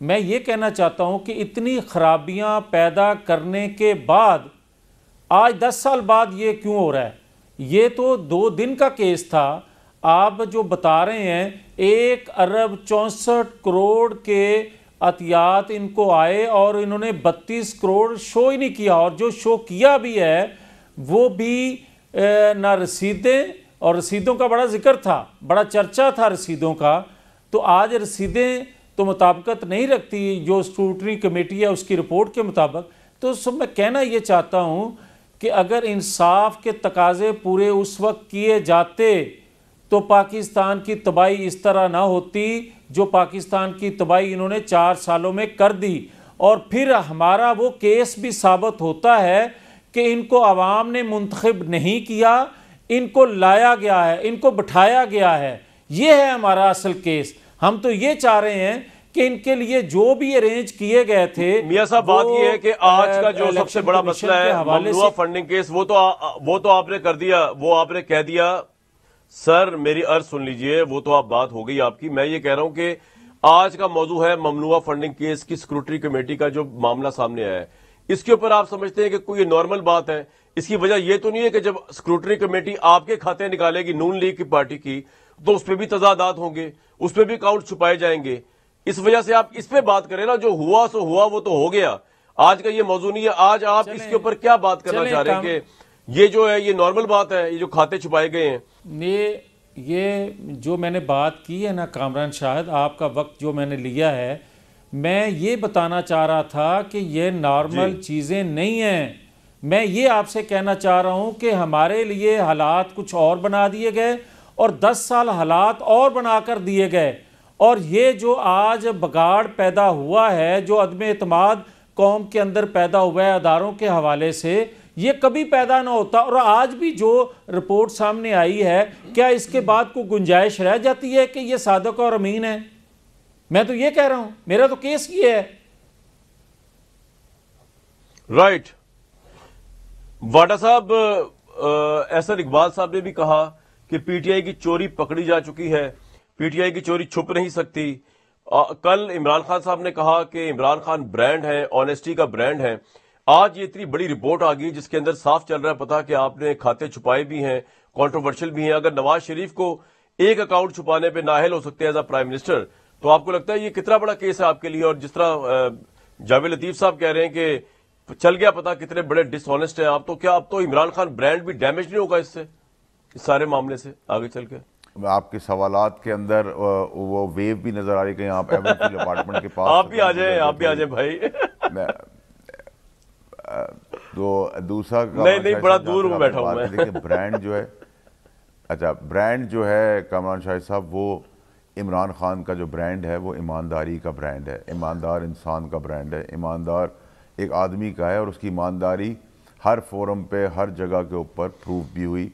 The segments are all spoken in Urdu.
میں یہ کہنا چاہتا ہوں کہ اتنی خرابیاں پیدا کرنے کے بعد آج 10 سال بعد یہ کیوں ہو رہا ہے؟ یہ تو 2 دن کا کیس تھا. آپ جو بتا رہے ہیں 1 ارب 64 کروڑ کے عطیات ان کو آئے اور انہوں نے 32 کروڑ شو ہی نہیں کیا, اور جو شو کیا بھی ہے وہ بھی نہ رسیدیں, اور رسیدوں کا بڑا ذکر تھا, بڑا چرچا تھا رسیدوں کا. تو آج رسیدیں تو مطابقت نہیں رکھتی جو اسکروٹنی کمیٹی ہے اس کی رپورٹ کے مطابق. تو سب میں کہنا یہ چاہتا ہوں کہ اگر انصاف کے تقاضے پورے اس وقت کیے جاتے تو پاکستان کی تباہی اس طرح نہ ہوتی جو پاکستان کی تباہی انہوں نے 4 سالوں میں کر دی. اور پھر ہمارا وہ کیس بھی ثابت ہوتا ہے کہ ان کو عوام نے منتخب نہیں کیا, ان کو لایا گیا ہے, ان کو بٹھایا گیا ہے. یہ ہے ہمارا اصل کیس. ہم تو یہ چاہ رہے ہیں کہ ان کے لیے جو بھی ارینج کیے گئے تھے. میاں صاحب بات یہ ہے کہ آج کا جو سب سے بڑا مسئلہ ہے ممنوعہ فنڈنگ کیس, وہ تو آپ نے کر دیا, وہ آپ نے کہہ دیا. سر میری عرض سن لیجئے, وہ تو آپ بات ہو گئی آپ کی. میں یہ کہہ رہا ہوں کہ آج کا موضوع ہے ممنوعہ فنڈنگ کیس کی اسکروٹنی کمیٹی کا جو معاملہ سامنے آیا ہے. اس کے اوپر آپ سمجھتے ہیں کہ کوئی نارمل بات ہے؟ اس کی وجہ یہ تو نہیں ہے کہ جب اسکروٹنی کمیٹی آپ کے کھاتے نکالے گی نون لیگ کی پارٹی کی تو اس پہ بھی تضادات ہوں گے, اس پہ بھی اکاؤنٹ چھپائے جائیں گے. اس وجہ سے آپ اس پہ بات کریں نا, جو ہوا سو ہوا, وہ تو ہو گیا. آج کا یہ موضوع نہیں ہے. آج آپ اس کے اوپر کیا بات کرنا چاہ رہے ہیں کہ یہ جو ہے یہ نارمل بات ہے, یہ جو کھاتے چھپائے گئے ہیں؟ یہ جو میں نے بات کی ہے نا کامران شاہد, آپ کا وقت جو میں نے لیا ہے, میں یہ بتانا چاہ رہا تھا کہ یہ نارمل چیزیں نہیں ہیں. میں یہ آپ سے کہنا چاہ رہا ہوں کہ ہمارے لیے حالات کچھ اور بنا دیے گئے اور 10 سال حالات اور بنا کر دیے گئے. اور یہ جو آج بگاڑ پیدا ہوا ہے, جو عدم اعتماد قوم کے اندر پیدا ہوا ہے اداروں کے حوالے سے, یہ کبھی پیدا نہ ہوتا. اور آج بھی جو رپورٹ سامنے آئی ہے, کیا اس کے بعد کوئی گنجائش رہ جاتی ہے کہ یہ صادق اور امین ہے؟ میں تو یہ کہہ رہا ہوں, میرا تو کیس یہ ہے. رائٹ. واڈا صاحب, احسن اقبال صاحب نے بھی کہا کہ پی ٹی آئی کی چوری پکڑی جا چکی ہے, پی ٹی آئی کی چوری چھپ نہیں سکتی. کل عمران خان صاحب نے کہا کہ عمران خان برانڈ ہے, آنیسٹی کا برانڈ ہے. آج یہ اتنی بڑی رپورٹ آ گئی جس کے اندر صاف چل رہا ہے پتا کہ آپ نے کھاتے چھپائے بھی ہیں, کنٹروورشل بھی ہیں. اگر نواز شریف کو ایک اکاؤنٹ چھپانے پہ نااہل ہو سکتے ہیں ایز اے پرائم منسٹر, تو آپ کو لگتا ہے یہ کتنا بڑا کیس ہے آپ کے لیے؟ اور جس طرح جاوید لطیف صاحب کہہ رہے ہیں کہ چل گیا پتا کتنے بڑے ڈس آنیسٹ ہیں آپ, تو کیا اب تو عمران خان برانڈ بھی ڈیمیج نہیں ہوگا اس سے, اس سارے معاملے سے آگے چل کے؟ آپ کے سوالات کے اندر وہ ویو بھی نظر آ رہی کہ آپ ایمنسٹی اپارٹمنٹ کے پاس آپ بھی آ جائیں, آپ بھی آ جائیں بھائی. تو دوسرا نہیں بڑا دور ہوں بیٹھا ہوں میں. دیکھیں برانڈ جو ہے, اچھا برانڈ جو ہے کامران شاہد صاحب, وہ عمران خان کا جو برانڈ ہے وہ ایمانداری کا برانڈ ہے, ایماندار انسان کا برانڈ ہے, ایماندار ایک آدمی کا ہے, اور اس کی ایمانداری ہر فورم پہ ہر جگہ کے اوپر پروف بھی ہوئی.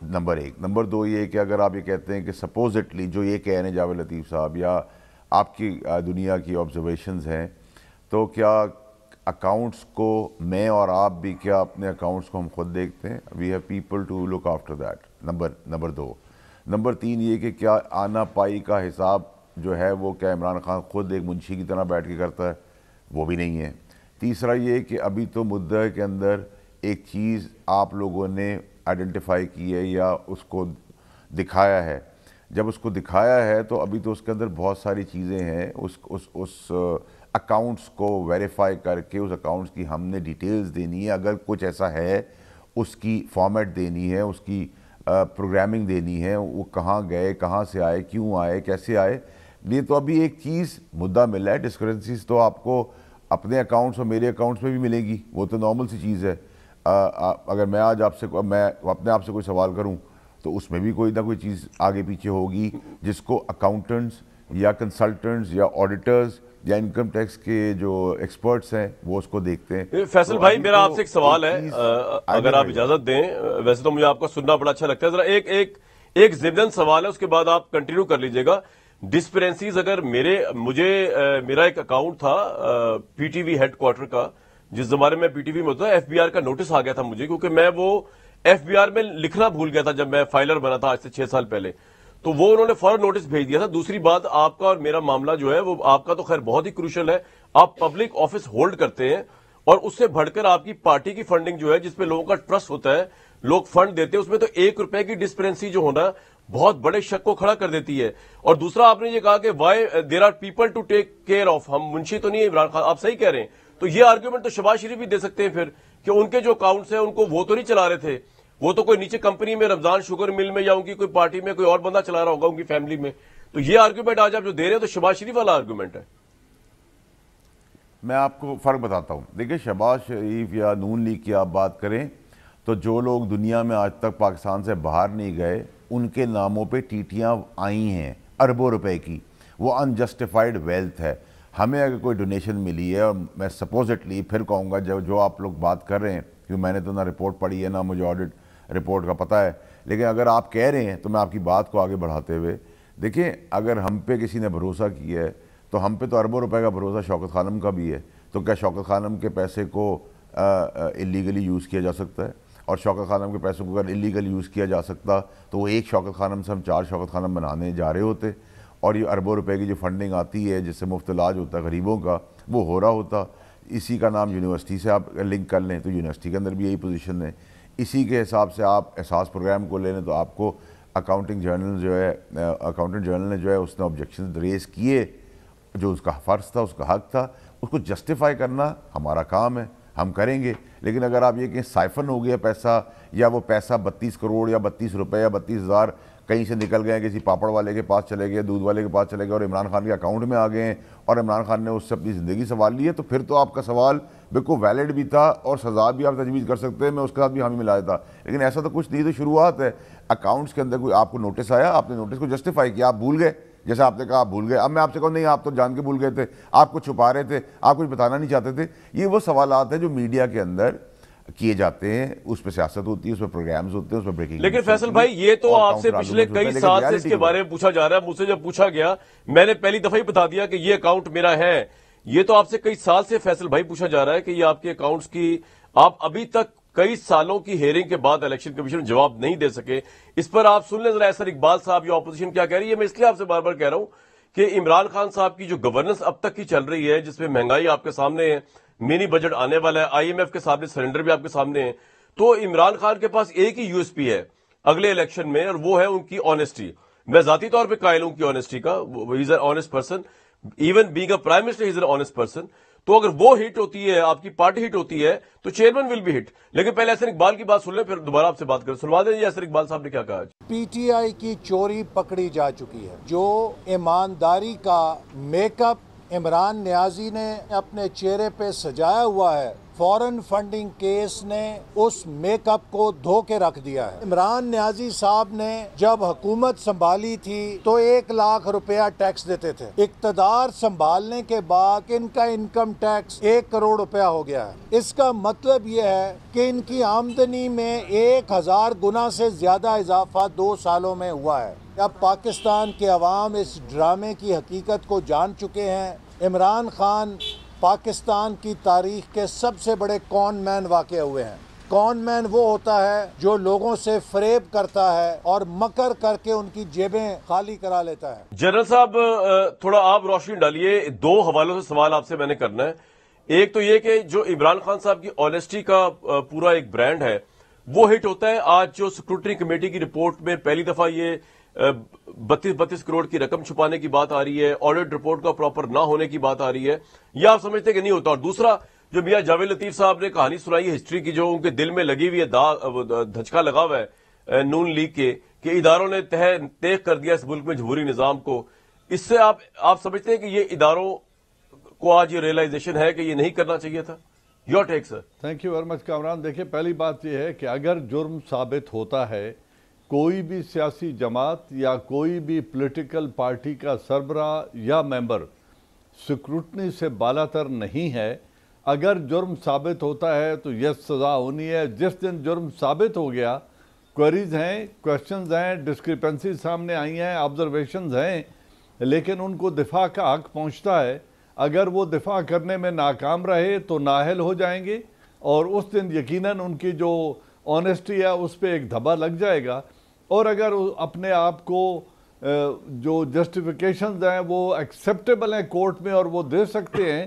نمبر 1. نمبر 2 یہ کہ اگر آپ یہ کہتے ہیں کہ سپوزٹلی جو یہ کہہ رہے ہیں جاوید لطیف صاحب یا آپ کی دنیا کی آبزرویشنز ہیں, تو کیا اکاؤنٹس کو میں اور آپ بھی کیا اپنے اکاؤنٹس کو ہم خود دیکھتے ہیں؟ We have people to look after that. Number 2. Number 3 یہ کہ کیا آنا پائی کا حساب جو ہے وہ کیا عمران خان خود ایک منشی کی طرح بیٹھ کے کرتا ہے؟ وہ بھی نہیں ہے. تیسرا یہ کہ ابھی تو مدعا کے اندر ایک چیز آپ لوگوں نے آئیڈینٹیفائی کی ہے یا اس کو دکھایا ہے. جب اس کو دکھایا ہے تو ابھی تو اس کے اندر بہت ساری چیزیں ہیں. اس اکاؤنٹس کو ویریفائی کر کے اس اکاؤنٹس کی ہم نے ڈیٹیلز دینی ہے. اگر کچھ ایسا ہے اس کی فارمیٹ دینی ہے, اس کی پروگرامنگ دینی ہے, وہ کہاں گئے, کہاں سے آئے, کیوں آئے, کیسے آئے. یہ تو ابھی ایک چیز مدعا ملا ہے. ڈسکرنسیز تو آپ کو اپنے اکاؤنٹس اور میرے اکاؤنٹس میں بھی ملے گی, وہ تو نارمل سی چیز ہے. اگر میں آج میں اپنے آپ سے کوئی سوال کروں تو اس میں بھی کوئی نہ کوئی چیز آگے پیچھے ہوگی جس کو اکاؤنٹنٹس یا کنسلٹنٹس یا آڈیٹرز یا انکم ٹیکس کے جو ایکسپرٹس ہیں وہ اس کو دیکھتے ہیں. فیصل بھائی میرا آپ سے ایک سوال ہے, اگر آپ اجازت دیں. ویسے تو مجھے آپ کا سننا بڑا اچھا لگتا ہے, ذرا ایک ضمن سوال ہے, اس کے بعد آپ کنٹینیو کر لیجئے گا. ڈسپیرنسیز اگر میرا ایک اکاؤنٹ تھا P T V headquarter کا, جس زمانے میں پی ٹی وی میں ہوتا ہے, ایف بی آر کا نوٹس آ گیا تھا مجھے, کیونکہ میں وہ ایف بی آر میں لکھنا بھول گیا تھا جب میں فائلر بنا تھا آج سے 6 سال پہلے. تو وہ انہوں نے فوراً نوٹس بھیج دیا تھا. دوسری بات, آپ کا اور میرا معاملہ جو ہے وہ آپ کا تو خیر بہت ہی کروشل ہے, آپ پبلک آفس ہولڈ کرتے ہیں اور اس سے بڑھ کر آپ کی پارٹی کی فنڈنگ جو ہے جس پہ لوگوں کا ٹرسٹ ہوتا ہے, لوگ فنڈ دیتے ہیں, اس میں تو 1 روپے کی ڈسپرنسی جو ہونا بہت بڑے شک کو کھڑا کر دیتی ہے. اور دوسرا آپ نے یہ کہا کہ why there are people to take care of, ہم منشی تو نہیں ہے عمران خان, آپ صحیح کہہ رہے ہیں. تو یہ آرگیومنٹ تو شہباز شریف بھی دے سکتے ہیں پھر کہ ان کے جو اکاؤنٹس ہیں ان کو وہ تو نہیں چلا رہے تھے, وہ تو کوئی نیچے کمپنی میں رمضان شوگر مل میں یا ان کی کوئی پارٹی میں کوئی اور بندہ چلا رہا ہوگا ان کی فیملی میں. تو یہ آرگیومنٹ آج آپ جو دے رہے ہیں تو شہباز شریف والا آرگیومنٹ ہے. میں آپ کو فرق بتاتا ہوں. دیکھیں, شہباز شریف یا نون لیگ کی آپ بات کریں تو جو لوگ دنیا میں آج تک پاکستان سے باہر نہیں گئے ان کے ناموں پہ ٹیٹیاں آئی ہیں اربوں روپے کی, وہ انجسٹیفائڈ ویلتھ ہے. ہمیں اگر کوئی ڈونیشن ملی ہے, اور میں سپوزٹلی پھر کہوں گا جو آپ لوگ بات کر رہے ہیں, کیونکہ میں نے تو نہ رپورٹ پڑھی ہے نہ مجھے آڈٹ رپورٹ کا پتہ ہے, لیکن اگر آپ کہہ رہے ہیں تو میں آپ کی بات کو آگے بڑھاتے ہوئے, دیکھیں اگر ہم پہ کسی نے بھروسہ کیا ہے تو ہم پہ تو اربوں روپے کا بھروسہ شوکت خانم کا بھی ہے. تو کیا شوکت خانم کے پیسے کو اللیگلی یوز کیا جا سکتا ہے؟ اور شوکت خانم کے پیسوں کو اگر اللیگل یوز کیا جا سکتا تو وہ ایک شوکت خانم سے ہم 4 شوکت خانم بنانے جا رہے ہوتے, اور یہ اربوں روپے کی جو فنڈنگ آتی ہے جس سے مفت علاج ہوتا ہے غریبوں کا وہ ہو رہا ہوتا. اسی کا نام یونیورسٹی سے آپ لنک کر لیں تو یونیورسٹی کے اندر بھی یہی پوزیشن ہے. اسی کے حساب سے آپ احساس پروگرام کو لے لیں تو آپ کو اکاؤنٹنٹ جنرل نے جو ہے اس نے آبجیکشن ریز کیے, جو اس کا فرض تھا, اس کا حق تھا, اس کو جسٹیفائی کرنا ہمارا کام ہے, ہم کریں گے. لیکن اگر آپ یہ کہ سائفن ہو گیا پیسہ, یا وہ پیسہ 32 کروڑ یا 32 روپے یا 32,000 کہیں سے نکل گئے, کسی پاپڑ والے کے پاس چلے گئے, دودھ والے کے پاس چلے گئے اور عمران خان کے اکاؤنٹ میں آ گئے ہیں, اور عمران خان نے اس سے اپنی زندگی سنوال لی ہے, تو پھر تو آپ کا سوال بالکل ویلڈ بھی تھا اور سزا بھی آپ تجویز کر سکتے ہیں, میں اس کے ساتھ بھی حامی ملایا تھا. لیکن ایسا تو کچھ نہیں, تو شروعات ہے. اکاؤنٹس کے اندر کوئی آپ کو نوٹس آیا, آپ نے نوٹس کو جسٹیفائی کیا, آپ بھول گئے, جیسے آپ نے کہا آپ بھول گئے. اب میں آپ سے کہوں نہیں آپ تو جان کے بھول گئے تھے, آپ کو چھپا رہے تھے, آپ کچھ بتانا نہیں چاہتے تھے. یہ وہ سوالات ہیں جو میڈیا کے اندر کیے جاتے ہیں, اس پہ سیاست ہوتی ہے, اس پہ پروگرامز ہوتے ہیں, اس پہ بریکنگ. لیکن فیصل بھائی یہ تو آپ سے پچھلے کئی سال سے اس کے بارے میں پوچھا جا رہا ہے, مجھ سے جب پوچھا گیا میں نے پہلی دفعہ ہی بتا دیا کہ یہ اکاؤنٹ میرا ہے. یہ تو آپ سے کئی سال سے فیصل بھائی پوچھا جا رہا ہے کہ یہ آپ کے اکاؤنٹس کی, آپ ابھی تک کئی سالوں کی ہیئرنگ کے بعد الیکشن کمیشن جواب نہیں دے سکے. اس پر آپ سن لیں ذرا ایسر اقبال صاحب یا اپوزیشن کیا کہہ رہی ہے. میں اس لیے آپ سے بار بار کہہ رہا ہوں کہ عمران خان صاحب کی جو گورننس اب تک کی چل رہی ہے, جس میں مہنگائی آپ کے سامنے ہے, منی بجٹ آنے والا ہے, IMF کے سامنے سرنڈر بھی آپ کے سامنے ہے, تو عمران خان کے پاس ایک ہی یو ایس پی ہے اگلے الیکشن میں, اور وہ ہے ان کی آنےسٹی. میں ذاتی طور پہ قائل ہوں کی آنےسٹی کا, he is an honest person, even being a prime minister he is an honest person. تو اگر وہ ہٹ ہوتی ہے, آپ کی پارٹی ہٹ ہوتی ہے, تو چیئرمین ول بی ہٹ. لیکن پہلے احسن اقبال کی بات سن لیں, پھر دوبارہ آپ سے بات کریں. سنوا دیں احسن اقبال صاحب نے کیا کہا. پی ٹی آئی کی چوری پکڑی جا چکی ہے. جو ایمانداری کا میک اپ عمران نیازی نے اپنے چہرے پہ سجایا ہوا ہے, فورن فنڈنگ کیس نے اس میک اپ کو دھو کے رکھ دیا ہے. عمران نیازی صاحب نے جب حکومت سنبھالی تھی تو 1 لاکھ روپیہ ٹیکس دیتے تھے. اقتدار سنبھالنے کے بعد ان کا انکم ٹیکس 1 کروڑ روپیہ ہو گیا ہے. اس کا مطلب یہ ہے کہ ان کی آمدنی میں 1000 گنا سے زیادہ اضافہ 2 سالوں میں ہوا ہے. اب پاکستان کے عوام اس ڈرامے کی حقیقت کو جان چکے ہیں. عمران خان پاکستان کی تاریخ کے سب سے بڑے کون مین واقع ہوئے ہیں. کون مین وہ ہوتا ہے جو لوگوں سے فریب کرتا ہے اور مکر کر کے ان کی جیبیں خالی کرا لیتا ہے. جنرل صاحب تھوڑا آپ روشنی ڈالیے, 2 حوالوں سے سوال آپ سے میں نے کرنا ہے. ایک تو یہ کہ جو عمران خان صاحب کی آنےسٹی کا پورا ایک برانڈ ہے وہ ہٹ ہوتا ہے. آج جو سیکورٹری کمیٹی کی رپورٹ میں پہلی دفعہ یہ 32 کروڑ کی رقم چھپانے کی بات آ رہی ہے, آڈٹ رپورٹ کا پراپر نہ ہونے کی بات آ رہی ہے, یہ آپ سمجھتے کہ نہیں ہوتا. اور دوسرا جو میاں جاوید لطیف صاحب نے کہانی سنائی ہے ہسٹری کی, جو ان کے دل میں لگی ہوئی ہے, دھچکا لگا ہوا ہے نون لیگ کے, کہ اداروں نے تیغ کر دیا اس ملک میں جمہوری نظام کو. اس سے آپ سمجھتے ہیں کہ یہ اداروں کو آج یہ ریئلائزیشن ہے کہ یہ نہیں کرنا چاہیے تھا. Your take sir. Thank you very much Kamran. دیکھیں پہلی بات یہ ہے کہ اگر جرم ثابت ہوتا ہے, کوئی بھی سیاسی جماعت یا کوئی بھی پولیٹیکل پارٹی کا سربراہ یا ممبر سکروٹنی سے بالاتر نہیں ہے. اگر جرم ثابت ہوتا ہے تو یس سزا ہونی ہے. جس دن جرم ثابت ہو گیا, کوئریز ہیں, کویشچنز ہیں, ڈسکریپنسیز سامنے آئی ہیں, آبزرویشنز ہیں, لیکن ان کو دفاع کا حق پہنچتا ہے. اگر وہ دفاع کرنے میں ناکام رہے تو نااہل ہو جائیں گے, اور اس دن یقیناً ان کی جو آنےسٹی ہے اس پہ ایک دھبا لگ جائے گا. اور اگر اپنے آپ کو جو جسٹیفیکیشنز ہیں وہ ایکسیپٹیبل ہیں کورٹ میں اور وہ دے سکتے ہیں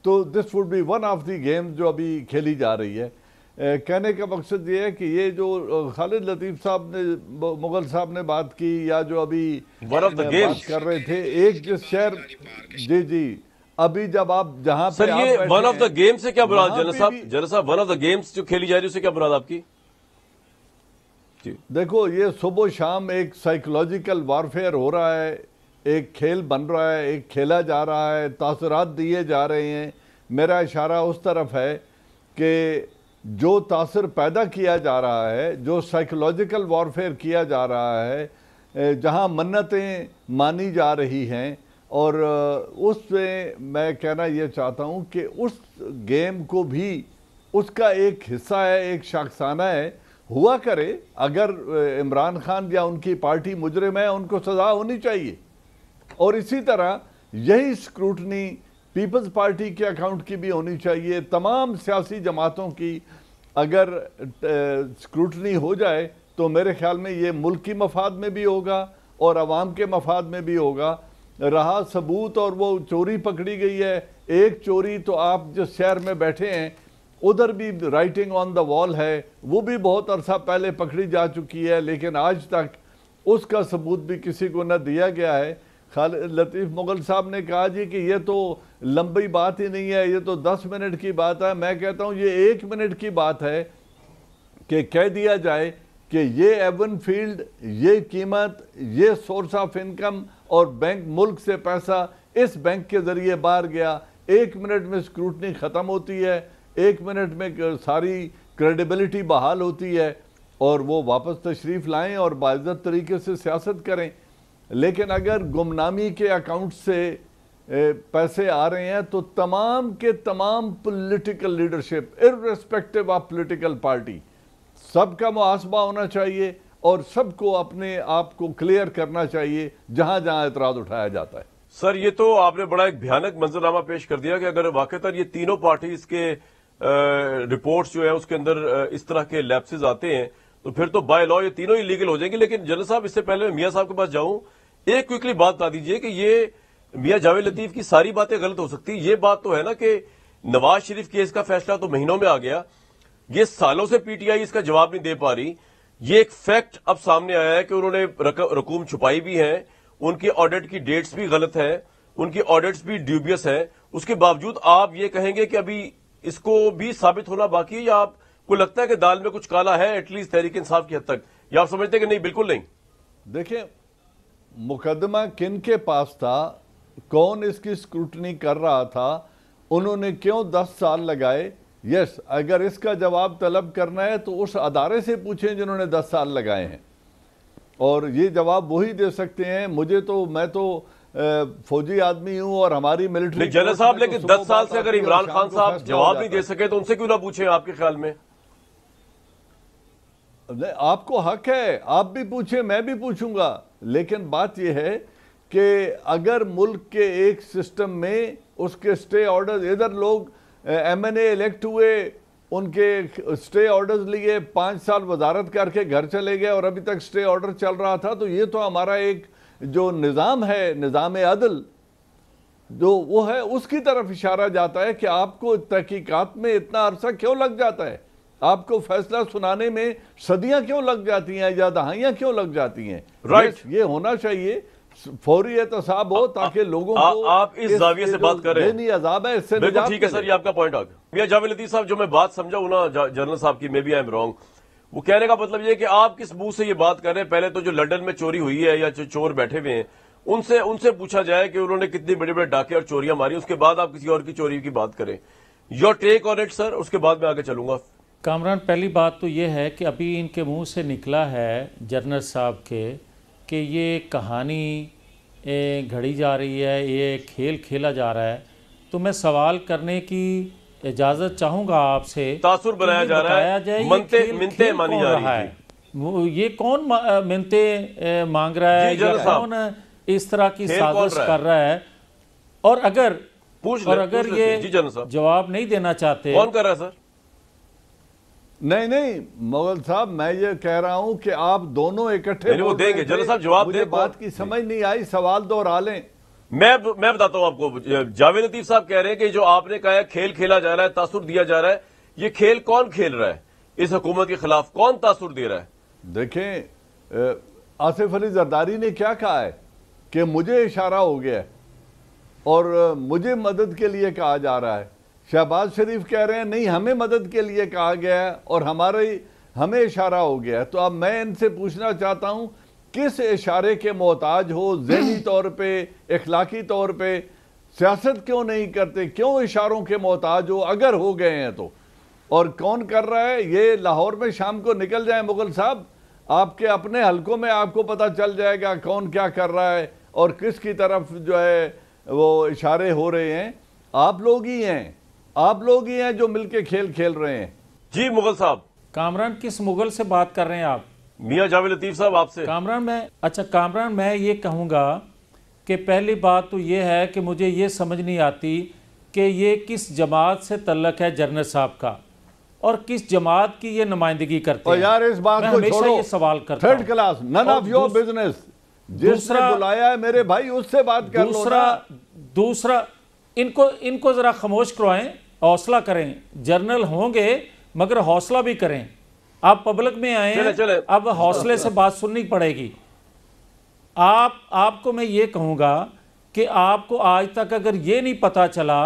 تو this would be one of the game جو ابھی کھیلی جا رہی ہے. کہنے کا مقصد یہ ہے کہ یہ جو خالد لطیف صاحب نے مغل صاحب نے بات کی یا جو ابھی بات کر رہے تھے ایک جس شہر جی ابھی جب آپ جہاں سر یہ ون آف دا گیم سے کیا مراد جنرل صاحب ون آف دا گیمز جو کھیلی جا رہی ہے اسے کیا مراد آپ کی؟ دیکھو یہ صبح شام ایک سائیکولوجیکل وارفیئر ہو رہا ہے, ایک کھیل بن رہا ہے, ایک کھیلا جا رہا ہے, تاثرات دیے جا رہے ہیں. میرا اشارہ اس طرف ہے کہ جو تاثر پیدا کیا جا رہا ہے, جو سائیکولوجیکل وارفیئر کیا جا رہا ہے, جہاں منتیں مانی جا رہی ہیں, اور اس میں کہنا یہ چاہتا ہوں کہ اس گیم کو بھی اس کا ایک حصہ ہے, ایک شاخسانہ ہے. ہوا کرے اگر عمران خان یا ان کی پارٹی مجرم ہے ان کو سزا ہونی چاہیے, اور اسی طرح یہی اسکروٹنی پیپلز پارٹی کے اکاؤنٹ کی بھی ہونی چاہیے. تمام سیاسی جماعتوں کی اگر اسکروٹنی ہو جائے تو میرے خیال میں یہ ملک کی مفاد میں بھی ہوگا اور عوام کے مفاد میں بھی ہوگا. رہا ثبوت اور وہ چوری پکڑی گئی ہے, ایک چوری تو آپ جس شہر میں بیٹھے ہیں ادھر بھی رائٹنگ آن دا وال ہے, وہ بھی بہت عرصہ پہلے پکڑی جا چکی ہے لیکن آج تک اس کا ثبوت بھی کسی کو نہ دیا گیا ہے. خالد لطیف مغل صاحب نے کہا جی کہ یہ تو لمبی بات ہی نہیں ہے, یہ تو 10 منٹ کی بات ہے. میں کہتا ہوں یہ 1 منٹ کی بات ہے کہ کہہ دیا جائے کہ یہ ایون فیلڈ, یہ قیمت, یہ سورس آف انکم اور بینک ملک سے پیسہ اس بینک کے ذریعے باہر گیا. 1 منٹ میں اسکروٹنی ختم ہوتی ہے, 1 منٹ میں ساری کریڈیبلٹی بحال ہوتی ہے اور وہ واپس تشریف لائیں اور باعزت طریقے سے سیاست کریں. لیکن اگر گمنامی کے اکاؤنٹ سے پیسے آ رہے ہیں تو تمام کے تمام political leadership irrespective of political party سب کا محاسبہ ہونا چاہیے اور سب کو اپنے آپ کو کلیئر کرنا چاہیے جہاں جہاں اعتراض اٹھایا جاتا ہے. سر یہ تو آپ نے بڑا ایک بھیانک منظرنامہ پیش کر دیا کہ اگر واقعتاً یہ تینوں پارٹیز کے رپورٹس جو ہے اس کے اندر اس طرح کے لیپسز آتے ہیں تو پھر تو بائی لا یہ تینوں ہی لیگل ہو جائیں گے. لیکن جنرل صاحب اس سے پہلے میں میاں صاحب کے پاس جاؤں, ایک کوئکلی بات بتا دیجئے کہ یہ میاں جاوید لطیف کی ساری باتیں غلط ہو سکتی, یہ بات تو ہے نا کہ نواز شریف کیس کا فیصلہ تو مہینوں میں آ گیا, یہ سالوں سے پی ٹی آئی اس کا جواب نہیں دے پا رہی. یہ ایک فیکٹ اب سامنے آیا ہے کہ انہوں نے رقوم چھپائی بھی ہیں, ان کی آڈٹ کی ڈیٹس بھی غلط ہیں, ان کی آڈٹس بھی ڈیوبیس ہیں. اس کے باوجود آپ یہ کہیں گے کہ ابھی اس کو بھی ثابت ہونا باقی ہے, یا آپ کو لگتا ہے کہ دال میں کچھ کالا ہے ایٹ لیسٹ تحریک انصاف کی حد تک, یا آپ سمجھتے ہیں کہ نہیں بالکل نہیں؟ دیکھیں مقدمہ کن کے پاس تھا, کون اس کی اسکروٹنی کر رہا تھا, انہوں نے کیوں 10 سال لگائے. یس اگر اس کا جواب طلب کرنا ہے تو اس ادارے سے پوچھیں جنہوں نے 10 سال لگائے ہیں, اور یہ جواب وہی دے سکتے ہیں. مجھے تو میں تو فوجی آدمی ہوں اور ہماری ملٹری جنرل صاحب, لیکن 10 سال سے اگر عمران خان صاحب جواب نہیں دے سکے تو ان سے کیوں نہ پوچھیں آپ کے خیال میں؟ آپ کو حق ہے, آپ بھی پوچھیں, میں بھی پوچھوں گا. لیکن بات یہ ہے کہ اگر ملک کے ایک سسٹم میں اس کے سٹے آرڈرز, ادھر لوگ ایم این اے الیکٹ ہوئے, ان کے سٹے آرڈرز لیے 5 سال وزارت کر کے گھر چلے گئے اور ابھی تک سٹے آرڈر چل رہا تھا, تو یہ تو ہمارا ایک جو نظام ہے, نظام عدل جو وہ ہے, اس کی طرف اشارہ جاتا ہے کہ آپ کو تحقیقات میں اتنا عرصہ کیوں لگ جاتا ہے, آپ کو فیصلہ سنانے میں صدیاں کیوں لگ جاتی ہیں یا دہائیاں کیوں لگ جاتی ہیں. رائٹ, یہ ہونا چاہیے فوری احتساب ہو تاکہ لوگوں کو آپ اس زاویے سے بات کر رہے ہیں, عذاب ہے اس سے بالکل ٹھیک ہے سر, یہ آپ کا پوائنٹ آ گیا. میاں جاوید لطیف صاحب جو میں بات سمجھا ہوں نا جنرل صاحب کی, میں بھی آئی ایم رانگ, وہ کہنے کا مطلب یہ کہ آپ کس منہ سے یہ بات کر رہے ہیں. پہلے تو جو لنڈن میں چوری ہوئی ہے یا جو چور بیٹھے ہوئے ہیں ان سے پوچھا جائے کہ انہوں نے کتنی بڑے بڑے ڈاکے اور چوریاں ماری, اس کے بعد آپ کسی اور کی چوری کی بات کریں. یور ٹیک آن اٹ سر, اس کے بعد میں آگے چلوں گا. کامران, پہلی بات تو یہ ہے کہ ابھی ان کے منہ سے نکلا ہے جنرل صاحب کے کہ یہ کہانی گھڑی جا رہی ہے, یہ کھیل کھیلا جا رہا ہے. تو میں سوال کرنے کی اجازت چاہوں گا آپ سے, تاثر بنایا جا رہا ہے, منتیں مانی جا رہی ہیں, یہ کون منتیں مانگ رہا ہے, یا کون اس طرح کی سازش کر رہا ہے, اور اگر یہ جواب نہیں دینا چاہتے, کون کر رہا ہے سر؟ نہیں نہیں مغل صاحب، میں یہ کہہ رہا ہوں کہ آپ دونوں اکٹھے نہیں، وہ بول دیں رہے گے، تھے۔ جنرل صاحب جواب مجھے دیں۔ بات کی سمجھ نہیں آئی، سوال دوہرا لیں۔ میں بتاتا ہوں آپ کو، جاوید لطیف صاحب کہہ رہے ہیں کہ جو آپ نے کہا ہے کھیل کھیلا جا رہا ہے، تاثر دیا جا رہا ہے، یہ کھیل کون کھیل رہا ہے؟ اس حکومت کے خلاف کون تاثر دے رہا ہے؟ دیکھیں آصف علی زرداری نے کیا کہا ہے کہ مجھے اشارہ ہو گیا ہے اور مجھے مدد کے لیے کہا جا رہا ہے۔ شہباز شریف کہہ رہے ہیں نہیں، ہمیں مدد کے لیے کہا گیا ہے اور ہمیں اشارہ ہو گیا ہے۔ تو اب میں ان سے پوچھنا چاہتا ہوں کس اشارے کے محتاج ہو؟ ذہنی طور پہ، اخلاقی طور پہ سیاست کیوں نہیں کرتے؟ کیوں اشاروں کے محتاج ہو اگر ہو گئے ہیں تو؟ اور کون کر رہا ہے یہ؟ لاہور میں شام کو نکل جائیں مغل صاحب، آپ کے اپنے حلقوں میں آپ کو پتہ چل جائے گا کون کیا کر رہا ہے اور کس کی طرف جو ہے وہ اشارے ہو رہے ہیں۔ آپ لوگ ہی ہیں جو مل کے کھیل کھیل رہے ہیں۔ جی مغل صاحب۔ کامران کس مغل سے بات کر رہے ہیں آپ؟ میاں جاوید لطیف صاحب آپ سے۔ کامران میں یہ کہوں گا کہ پہلی بات تو یہ ہے کہ مجھے یہ سمجھ نہیں آتی کہ یہ کس جماعت سے تعلق ہے جنرل صاحب کا اور کس جماعت کی یہ نمائندگی کرتے ہیں۔ اور یار اس بات کو چھوڑو، یہ سوال کرتا ہوں، third class, none of your business, جس نے بلایا ہے میرے بھائی اس سے بات کر لو نا۔ دوسرا ان کو ذرا خاموش کروائیں، حوصلہ کریں۔ جنرل ہوں گے مگر حوصلہ بھی کریں۔ آپ پبلک میں آئے ہیں، اب حوصلے سے بات سننی پڑے گی۔ آپ کو میں یہ کہوں گا کہ آپ کو آج تک اگر یہ نہیں پتا چلا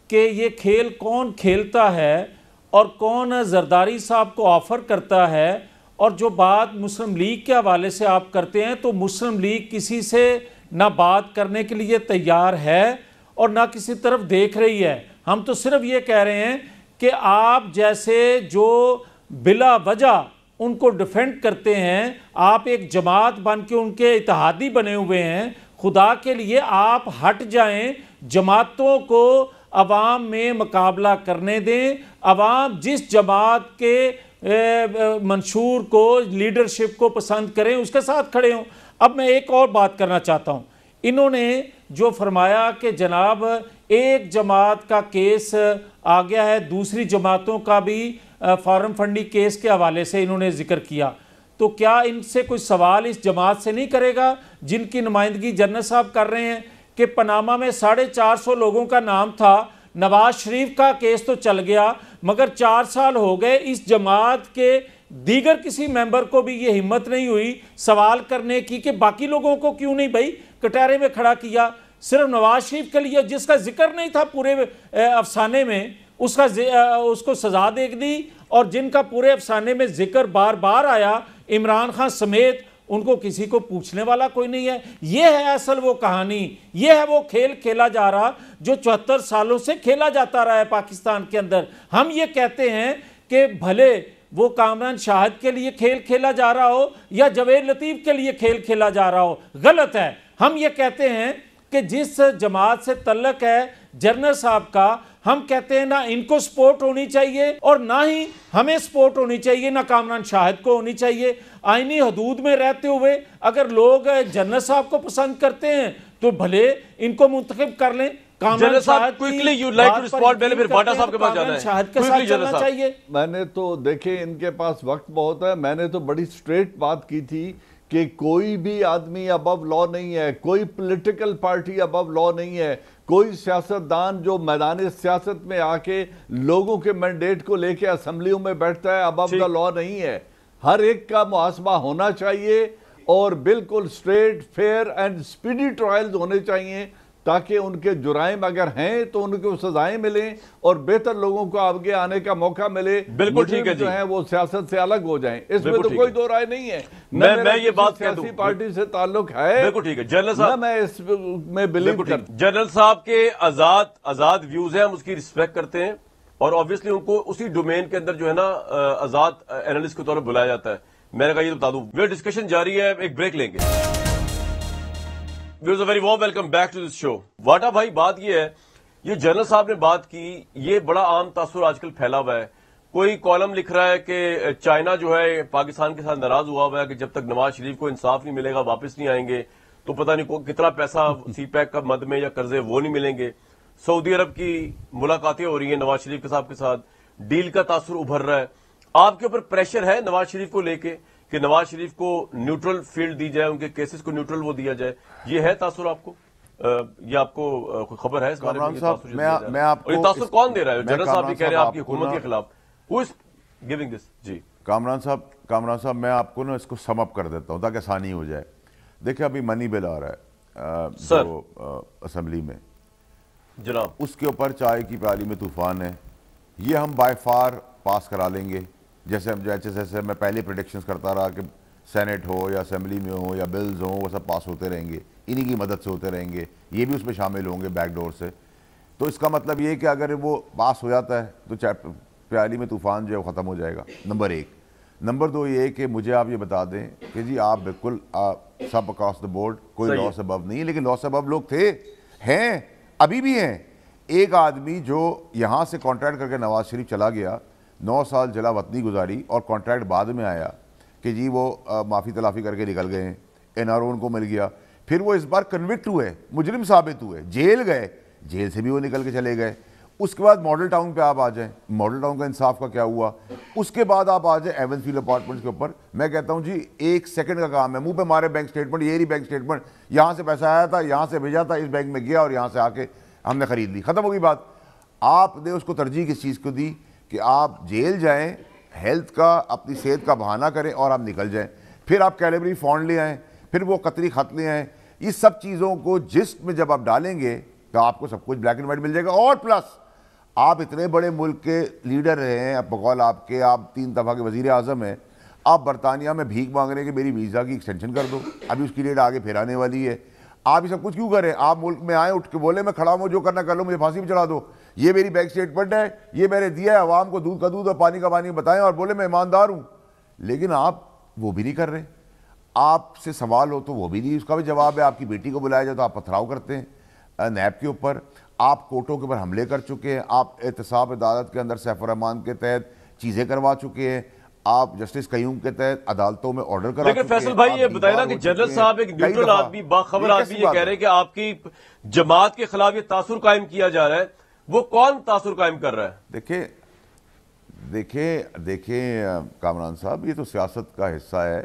کہ یہ کھیل کون کھیلتا ہے اور کون زرداری صاحب کو آفر کرتا ہے، اور جو بات مسلم لیگ کے حوالے سے آپ کرتے ہیں تو مسلم لیگ کسی سے نہ بات کرنے کے لیے تیار ہے اور نہ کسی طرف دیکھ رہی ہے۔ ہم تو صرف یہ کہہ رہے ہیں کہ آپ جیسے جو بلا وجہ ان کو ڈیفینڈ کرتے ہیں، آپ ایک جماعت بن کے ان کے اتحادی بنے ہوئے ہیں، خدا کے لیے آپ ہٹ جائیں، جماعتوں کو عوام میں مقابلہ کرنے دیں، عوام جس جماعت کے منشور کو، لیڈرشپ کو پسند کریں اس کے ساتھ کھڑے ہوں۔ اب میں ایک اور بات کرنا چاہتا ہوں، انہوں نے جو فرمایا کہ جناب ایک جماعت کا کیس آ گیا ہے، دوسری جماعتوں کا بھی فارم فنڈنگ کیس کے حوالے سے انہوں نے ذکر کیا، تو کیا ان سے کوئی سوال اس جماعت سے نہیں کرے گا جن کی نمائندگی جنرل صاحب کر رہے ہیں کہ پاناما میں 450 لوگوں کا نام تھا، نواز شریف کا کیس تو چل گیا مگر 4 سال ہو گئے، اس جماعت کے دیگر کسی ممبر کو بھی یہ ہمت نہیں ہوئی سوال کرنے کی کہ باقی لوگوں کو کیوں نہیں بھائی کٹہرے میں کھڑا کیا؟ صرف نواز شریف کے لیے جس کا ذکر نہیں تھا پورے افسانے میں اس کو سزا دے دی، اور جن کا پورے افسانے میں ذکر بار بار آیا عمران خان سمیت، ان کو کسی کو پوچھنے والا کوئی نہیں ہے۔ یہ ہے اصل وہ کہانی، یہ ہے وہ کھیل کھیلا جا رہا جو 74 سالوں سے کھیلا جاتا رہا ہے پاکستان کے اندر۔ ہم یہ کہتے ہیں کہ بھلے وہ کامران شاہد کے لیے کھیل کھیلا جا رہا ہو یا جاوید لطیف کے لیے کھیل کھیلا جا رہا ہو، غلط ہے۔ ہم یہ کہتے ہیں کہ جس جماعت سے تعلق ہے جنرل صاحب کا، ہم کہتے ہیں نہ ان کو سپورٹ ہونی چاہیے اور نہ ہی ہمیں سپورٹ ہونی چاہیے، نہ کامران شاہد کو ہونی چاہیے۔ آئینی حدود میں رہتے ہوئے اگر لوگ جنرل صاحب کو پسند کرتے ہیں تو بھلے ان کو منتخب کر لیں۔ جنرل صاحب quickly you like to respond, پہلے پھر باٹا صاحب کے پاس جانا ہے، شاہد کے ساتھ چلنا چاہیے۔ میں نے تو دیکھیں ان کے پاس وقت بہت ہے، میں نے تو بڑی سٹریٹ بات کی تھی کہ کوئی بھی آدمی ابو لا نہیں ہے، کوئی پولیٹیکل پارٹی ابو لا نہیں ہے، کوئی سیاستدان جو میدان سیاست میں آ کے لوگوں کے مینڈیٹ کو لے کے اسمبلیوں میں بیٹھتا ہے ابو دا لا نہیں ہے۔ ہر ایک کا محاسبہ ہونا چاہیے اور بالکل straight, fair and speedy trials ہونے چاہیے تاکہ ان کے جرائم اگر ہیں تو ان کو سزائیں ملیں اور بہتر لوگوں کو آگے آنے کا موقع ملے۔ بالکل ٹھیک ہے جو ہیں وہ سیاست سے الگ ہو جائیں، اس میں تو کوئی دو رائے نہیں ہے۔ میں یہ بات کہہ دوں، سیاسی پارٹی سے تعلق ہے، بالکل ٹھیک ہے جنرل صاحب، میں اس میں بلیو کرتا ہوں۔ جنرل صاحب کے آزاد ویوز ہیں، ہم اس کی رسپیکٹ کرتے ہیں اور آبویسلی ان کو اسی ڈومین کے اندر جو ہے نا آزاد اینالسٹ کے طور پر بلایا جاتا ہے۔ میں نے کہا یہ بتا دوں، یہ ڈسکشن جاری ہے، ایک بریک لیں گے۔ Viewers very warm welcome back to this show. واٹا بھائی بات یہ ہے، یہ جنرل صاحب نے بات کی، یہ بڑا عام تاثر آج کل پھیلا ہوا ہے۔ کوئی کالم لکھ رہا ہے کہ چائنا جو ہے پاکستان کے ساتھ ناراض ہوا ہوا ہے کہ جب تک نواز شریف کو انصاف نہیں ملے گا واپس نہیں آئیں گے، تو پتہ نہیں کتنا پیسہ سی پیک کا مد میں یا قرضے وہ نہیں ملیں گے۔ سعودی عرب کی ملاقاتیں ہو رہی ہیں نواز شریف کے صاحب کے ساتھ، ڈیل کا تاثر ابھر رہا ہے۔ آپ کے اوپر پریشر ہے نواز شریف کو لے کے کہ نواز شریف کو نیوٹرل فیلڈ دی جائے, ان کے کیسز کو نیوٹرل وہ دیا جائے, یہ ہے تاثر آپ کو؟ یہ آپ کو کوئی خبر ہے اس بارے میں؟ کامران صاحب میں آپ کو یہ تاثر کون دے رہا ہے؟ جنرل صاحب بھی کہہ رہے ہیں آپ کی حکومت کے خلاف. Who is giving this؟ جی کامران صاحب میں آپ کو نا اس کو سم اپ کر دیتا ہوں تاکہ آسانی ہو جائے. دیکھیں ابھی منی بل آ رہا ہے جو اسمبلی میں, جناب, اس کے اوپر چائے کی پیالی میں طوفان ہے. یہ ہم بائی فار پاس کرا لیں گے, جیسے میں پہلے پریڈکشنز کرتا رہا کہ سینٹ ہو یا اسمبلی میں ہو یا بلز ہوں, وہ سب پاس ہوتے رہیں گے, انہی کی مدد سے ہوتے رہیں گے, یہ بھی اس میں شامل ہوں گے بیک ڈور سے. تو اس کا مطلب یہ کہ اگر وہ پاس ہو جاتا ہے تو پیالی میں طوفان جو ہے وہ ختم ہو جائے گا, نمبر 1. نمبر 2 یہ کہ مجھے آپ یہ بتا دیں کہ جی آپ بالکل سب اکراس دا بورڈ کوئی لا سے ابو نہیں ہے, لیکن لا سے ابو لوگ تھے, ہیں, ابھی بھی ہیں. ایک آدمی جو یہاں سے کانٹریکٹ کر کے نواز شریف چلا گیا, 9 سال جلا وطنی گزاری, اور کانٹریکٹ بعد میں آیا کہ جی وہ معافی تلافی کر کے نکل گئے ہیں, این آر او ان کو مل گیا, پھر وہ اس بار کنوکٹ ہوئے, مجرم ثابت ہوئے, جیل گئے, جیل سے بھی وہ نکل کے چلے گئے. اس کے بعد ماڈل ٹاؤن پہ آپ آ جائیں, ماڈل ٹاؤن کا انصاف کا کیا ہوا. اس کے بعد آپ آ جائیں ایون فیلڈ اپارٹمنٹس کے اوپر. میں کہتا ہوں جی 1 سیکنڈ کا کام ہے, منہ پہ مارے بینک سٹیٹمنٹ, یہ رہی بینک سٹیٹمنٹ, یہاں سے پیسہ آیا تھا, یہاں سے بھیجا تھا, اس بینک میں گیا اور یہاں سے آ کے ہم نے خرید لی, ختم ہو گئی بات. آپ نے اس کو ترجیح کس چیز کو دی کہ آپ جیل جائیں, ہیلتھ کا اپنی صحت کا بہانہ کریں اور آپ نکل جائیں, پھر آپ کیلیبری فونڈ لے آئیں, پھر وہ قطری خط لے آئیں. یہ سب چیزوں کو جسٹ میں جب آپ ڈالیں گے تو آپ کو سب کچھ بلیک اینڈ وائٹ مل جائے گا. اور پلس آپ اتنے بڑے ملک کے لیڈر رہے ہیں, بقول آپ کے, آپ 3 دفعہ کے وزیر اعظم ہیں, آپ برطانیہ میں بھیک مانگ رہے ہیں کہ میری ویزا کی ایکسٹینشن کر دو, ابھی اس کی ڈیٹ آگے پھر آنے والی ہے. آپ یہ سب کچھ کیوں کریں؟ آپ ملک میں آئیں, اٹھ کے بولے میں کھڑا ہوں, جو کرنا کر لو, مجھے پھانسی میں چڑھا دو, یہ میری بینک اسٹیٹمنٹ ہے, یہ میں نے دیا ہے, عوام کو دودھ کا دودھ اور پانی کا پانی بتائیں, اور بولے میں ایماندار ہوں. لیکن آپ وہ بھی نہیں کر رہے. آپ سے سوال ہو تو وہ بھی نہیں, اس کا بھی جواب ہے. آپ کی بیٹی کو بلایا جائے تو آپ پتھراؤ کرتے ہیں نیب کے اوپر. آپ کورٹوں کے اوپر حملے کر چکے ہیں, آپ احتساب عدالت کے اندر سیف الرحمان کے تحت چیزیں کروا چکے ہیں, آپ جسٹس قیوم کے تحت عدالتوں میں آرڈر کرا چکے ہیں. لیکن فیصل بھائی یہ بتائیں نا کہ جنرل صاحب ایک نیوٹرل آدمی, باخبر آدمی, یہ کہہ رہے ہیں کہ آپ کی جماعت کے خلاف یہ تاثر قائم کیا جا رہا ہے, وہ کون تاثر قائم کر رہا ہے؟ دیکھیں کامران صاحب, یہ تو سیاست کا حصہ ہے.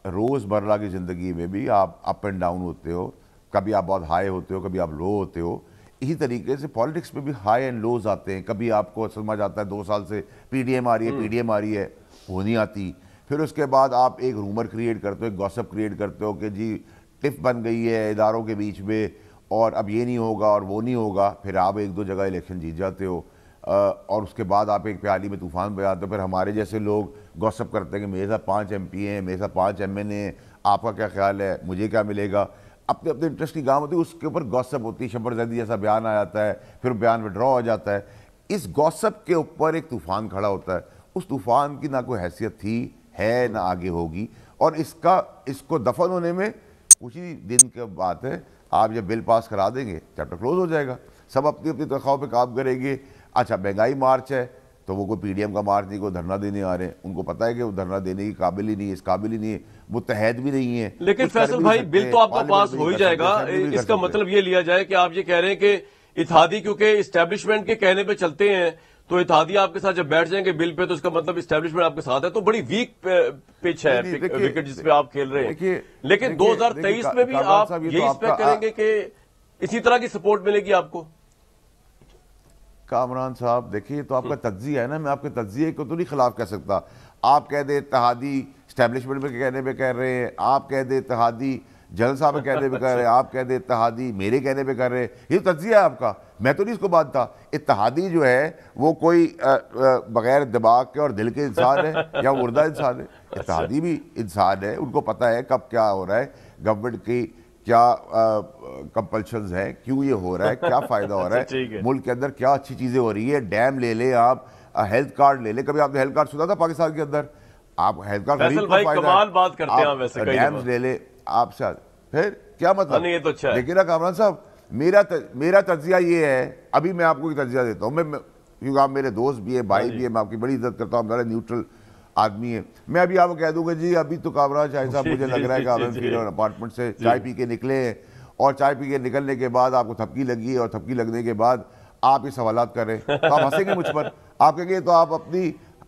روز مرہ کی زندگی میں بھی آپ اپ اینڈ ڈاؤن ہوتے ہو, کبھی آپ بہت ہائی ہوتے ہو, کبھی آپ لو ہوتے ہو. اسی طریقے سے پالیٹکس میں بھی ہائی اینڈ لوز آتے ہیں. کبھی آپ کو سمجھ آتا ہے 2 سال سے پی ڈی ایم آ رہی ہے, پی ڈی ایم آ رہی ہے, وہ نہیں آتی. پھر اس کے بعد آپ ایک رومر کریٹ کرتے ہو, ایک گوسپ کریٹ کرتے ہو کہ جی ٹف بن گئی ہے اداروں کے بیچ میں اور اب یہ نہیں ہوگا اور وہ نہیں ہوگا. پھر آپ 1-2 جگہ الیکشن جیت جاتے ہو, اور اس کے بعد آپ ایک پیالی میں طوفان بجاتے ہو. پھر ہمارے جیسے لوگ گوسپ کرتے ہیں کہ میرے ساتھ 5 MP ہیں, میرے ساتھ 5 MN ہیں, آپ کا کیا خیال ہے, مجھے کیا ملے گا. اپنے انٹرسٹ کی کام ہوتی ہے, اس کے اوپر گوسپ ہوتی ہے. شبر زیدی جیسا بیان آ جاتا ہے, پھر بیان وڈرا ہو جاتا ہے. اس گوسپ کے اوپر ایک طوفان کھڑا ہوتا ہے. اس طوفان کی نہ کوئی حیثیت تھی, ہے, نہ آگے ہوگی. اور اس کو دفن ہونے میں کچھ ہی دن کی بات ہے. آپ جب بل پاس کرا دیں گے چیپٹر کلوز ہو جائے گا, سب اپنی اپنی تنخواہوں پہ کام کریں گے. اچھا مہنگائی مارچ ہے تو وہ کوئی پی ڈی ایم کا مارچ نہیں, کوئی دھرنا دینے آ رہے ہیں, ان کو پتہ ہے کہ وہ دھرنا دینے کی قابل ہی نہیں ہے, اس قابل ہی نہیں ہے, متحد بھی نہیں ہے. لیکن فیصل بھائی بل تو آپ کا پاس ہو ہی جائے گا. اس کا مطلب یہ لیا جائے کہ آپ یہ کہہ رہے ہیں کہ اتحادی کیونکہ اسٹیبلشمنٹ کے کہنے پہ چلتے ہیں, تو اتحادی آپ کے ساتھ جب بیٹھ جائیں گے بل پہ تو اس کا مطلب اسٹیبلشمنٹ آپ کے ساتھ ہے. تو بڑی ویک پچ ہے وکٹ جس پہ آپ کھیل رہے ہیں. لیکن 2023 میں بھی آپ یہی ایکسپیکٹ کریں گے کہ اسی طرح کی سپورٹ ملے گی آپ کو؟ کامران صاحب دیکھیے تو آپ کا تجزیہ ہے نا, میں آپ کے تجزیے کو تو نہیں خلاف کہہ سکتا. آپ کہہ دیں اتحادی اسٹیبلشمنٹ میں کہنے پہ کہہ رہے ہیں, آپ کہہ دیں اتحادی جنرل صاحب کے کہنے پہ کہہ رہے ہیں, آپ کہہ دیں اتحادی میرے کہنے پہ کہہ رہے ہیں. یہ تجزیہ ہے آپ کا, میں تو نہیں اس کو مانتا. اتحادی جو ہے وہ کوئی بغیر دماغ کے اور دل کے انسان ہے یا مردہ انسان ہے. اتحادی بھی انسان ہے, ان کو پتہ ہے کب کیا ہو رہا ہے, گورنمنٹ کی کیا کمپلشنز ہیں, کیوں یہ ہو رہا ہے, کیا فائدہ ہو رہا ہے, ملک کے اندر کیا اچھی چیزیں ہو رہی ہے. ڈیم لے لیں آپ, ہیلتھ کارڈ لے لیں. کبھی آپ نے ہیلتھ کارڈ سنا تھا پاکستان کے اندر؟ آپ ہیلتھ کارڈ خرید کو فائدہ ہے, ڈیمز لے لیں آپ سے, پھر کیا مطلب. لیکن کامران صاحب میرا تجزیہ یہ ہے, ابھی میں آپ کو ایک تجزیہ دیتا ہوں, میں کیونکہ آپ میرے دوست بھی ہیں, بھائی بھی ہیں, میں آپ کی بڑی عزت کرتا ہوں, میرا نیوٹرل آدمی ہے. میں ابھی آپ کو کہہ دوں گا جی ابھی تو کامران شاہد صاحب مجھے لگ رہا ہے کہ آپ اپارٹمنٹ سے چائے پی کے نکلے ہیں, اور چائے پی کے نکلنے کے بعد آپ کو تھپکی لگی, اور تھپکی لگنے کے بعد آپ یہ سوالات کر رہے ہیں, تو آپ ہنسیں گے مجھ پر. آپ کہیں گے تو آپ اپنی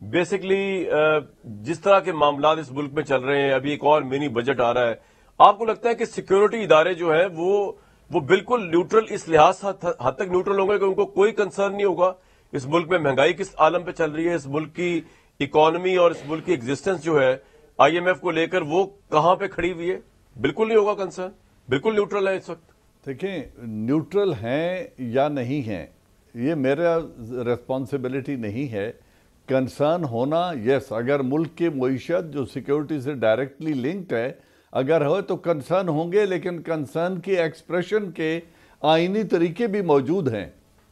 بیسکلی جس طرح کے معاملات اس ملک میں چل رہے ہیں، ابھی ایک اور منی بجٹ آ رہا ہے، آپ کو لگتا ہے کہ سیکیورٹی ادارے جو ہیں وہ بالکل نیوٹرل اس لحاظ سے حد تک نیوٹرل ہوں گے کہ ان کو کوئی کنسرن نہیں ہوگا اس ملک میں مہنگائی کس عالم پہ چل رہی ہے، اس ملک کی اکانومی اور اس ملک کی ایگزسٹنس جو ہے IMF کو لے کر وہ کہاں پہ کھڑی ہوئی ہے؟ بالکل نہیں ہوگا کنسرن، بالکل نیوٹرل ہے اس وقت؟ دیکھیں، نیوٹرل ہیں یا نہیں ہیں یہ میرا ریسپانسبلٹی نہیں ہے. کنسرن ہونا یس، اگر ملک کی معیشت جو سیکیورٹی سے ڈائریکٹلی لنکڈ ہے اگر ہو تو کنسرن ہوں گے، لیکن کنسرن کی ایکسپریشن کے آئینی طریقے بھی موجود ہیں.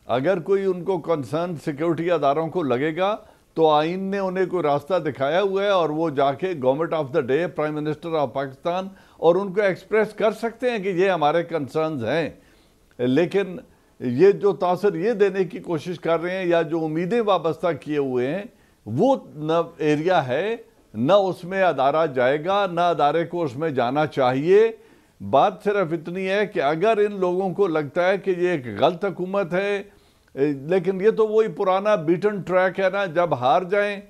اگر کوئی ان کو کنسرن سیکیورٹی اداروں کو لگے گا تو آئین نے انہیں کوئی راستہ دکھایا ہوا ہے اور وہ جا کے government of the day, prime minister of Pakistan, اور ان کو ایکسپریس کر سکتے ہیں کہ یہ ہمارے کنسرنز ہیں. لیکن یہ جو تاثر یہ دینے کی کوشش کر رہے ہیں یا جو امیدیں وابستہ کیے ہوئے ہیں وہ نہ ایریا ہے، نہ اس میں ادارہ جائے گا، نہ ادارے کو اس میں جانا چاہیے. بات صرف اتنی ہے کہ اگر ان لوگوں کو لگتا ہے کہ یہ ایک غلط حکومت ہے، لیکن یہ تو وہی پرانا بیٹن ٹریک ہے نا، جب ہار جائیں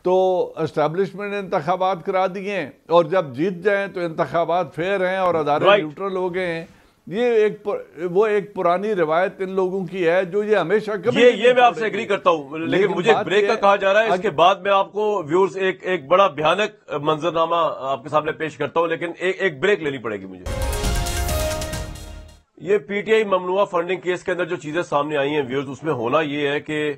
تو اسٹیبلشمنٹ نے انتخابات کرا دیے ہیں اور جب جیت جائیں تو انتخابات فیئر ہیں اور ادارے نیوٹرل ہو گئے ہیں. یہ وہ ایک پرانی روایت ان لوگوں کی ہے جو یہ ہمیشہ کبھی یہ میں آپ سے ایگری کرتا ہوں، لیکن مجھے بریک کا کہا جا رہا ہے. اس کے بعد میں آپ کو ویورز ایک بڑا بھیانک منظرنامہ آپ کے سامنے پیش کرتا ہوں، لیکن ایک بریک لینی پڑے گی مجھے. یہ PTI ممنوعہ فنڈنگ کیس کے اندر جو چیزیں سامنے آئی ہیں ویورز، اس میں ہونا یہ ہے کہ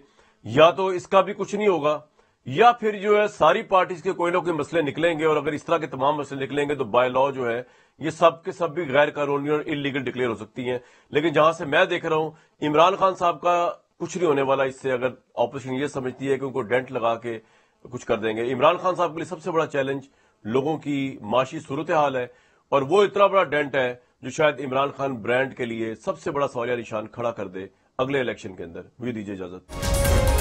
یا تو اس کا بھی کچھ نہیں ہوگا یا پھر جو ہے ساری پارٹیز کے کوئی نہ کوئی مسئلے نکلیں گے، اور اگر اس طرح کے تمام مسئلے نکلیں گے تو بائی لا جو ہے یہ سب کے سب بھی غیر قانونی اور انلیگل ڈکلیئر ہو سکتی ہیں. لیکن جہاں سے میں دیکھ رہا ہوں عمران خان صاحب کا کچھ نہیں ہونے والا اس سے، اگر اپوزیشن یہ سمجھتی ہے کہ ان کو ڈینٹ لگا کے کچھ کر دیں گے. عمران خان صاحب کے لیے سب سے بڑا چیلنج لوگوں کی معاشی صورتحال ہے، اور وہ اتنا بڑا ڈینٹ ہے جو شاید عمران خان برانڈ کے لیے سب سے بڑا سوالیہ نشان کھڑا کر دے اگلے الیکشن کے اندر. مجھے دیجیے اجازت.